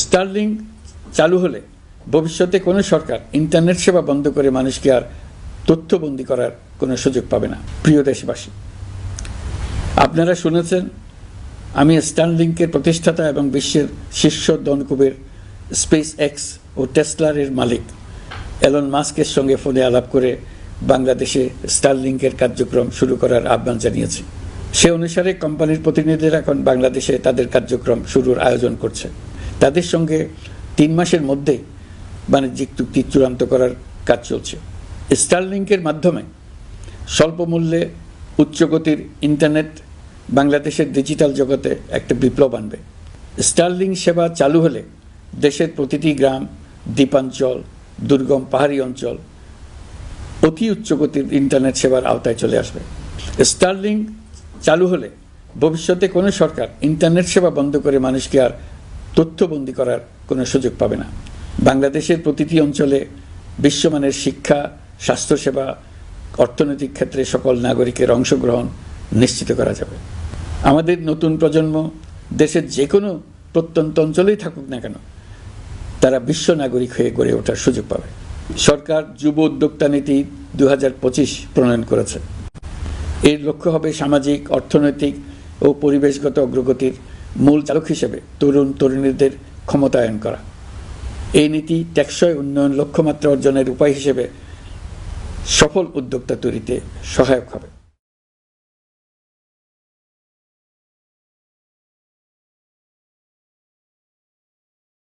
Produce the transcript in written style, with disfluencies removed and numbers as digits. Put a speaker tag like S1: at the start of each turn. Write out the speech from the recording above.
S1: Starling চালু হলে ভবিষ্যতে কোনো সরকার ইন্টারনেট সেবা বন্ধ করে মানুষকে আর তথ্যবন্দী করার কোনো সুযোগ পাবে না। প্রিয় দেশবাসী, আপনারা শুনেছেন আমি স্টারলিংকের প্রতিষ্ঠাতা এবং বিশ্বের শীর্ষ ধনকুবের স্পেস এক্স ও টেসলার মালিক এলন মাস্কের সঙ্গে ফোনে আলাপ করে বাংলাদেশে স্টারলিংকের কার্যক্রম শুরু করার আহ্বান জানিয়েছি। সে অনুসারে কোম্পানির প্রতিনিধিরা এখন বাংলাদেশে তাদের কার্যক্রম শুরুর আয়োজন করছে। তাদের সঙ্গে 3 মাসের মধ্যেই বাণিজ্যিক চুক্তি চূড়ান্ত করার কাজ চলছে। স্টারলিংকের মাধ্যমে স্বল্প মূল্যে উচ্চগতির ইন্টারনেট বাংলাদেশের ডিজিটাল জগতে একটা বিপ্লব আনবে। স্টারলিং সেবা চালু হলে দেশের প্রতিটি গ্রাম, দ্বীপাঞ্চল, দুর্গম পাহাড়ি অঞ্চল অতি উচ্চগতির ইন্টারনেট সেবার আওতায় চলে আসবে। স্টারলিং চালু হলে ভবিষ্যতে কোনো সরকার ইন্টারনেট সেবা বন্ধ করে মানুষকে আর তথ্যবন্দী করার কোনো সুযোগ পাবে না। বাংলাদেশের প্রতিটি অঞ্চলে বিশ্বমানের শিক্ষা, স্বাস্থ্যসেবা, অর্থনৈতিক ক্ষেত্রে সকল নাগরিকের অংশগ্রহণ নিশ্চিত করা যাবে। আমাদের নতুন প্রজন্ম দেশের যে কোনো প্রত্যন্ত অঞ্চলেই থাকুক না কেন, তারা বিশ্ব নাগরিক হয়ে গড়ে ওঠার সুযোগ পাবে। সরকার যুব উদ্যোক্তা নীতি 2025 প্রণয়ন করেছে। এর লক্ষ্য হবে সামাজিক, অর্থনৈতিক ও পরিবেশগত অগ্রগতির মূল চালক হিসেবে তরুণ তরুণীদের ক্ষমতায়ন করা। এই নীতি টেকসই উন্নয়ন লক্ষ্যমাত্রা অর্জনের উপায় হিসেবে সফল উদ্যোক্তা তৈরিতে সহায়ক হবে।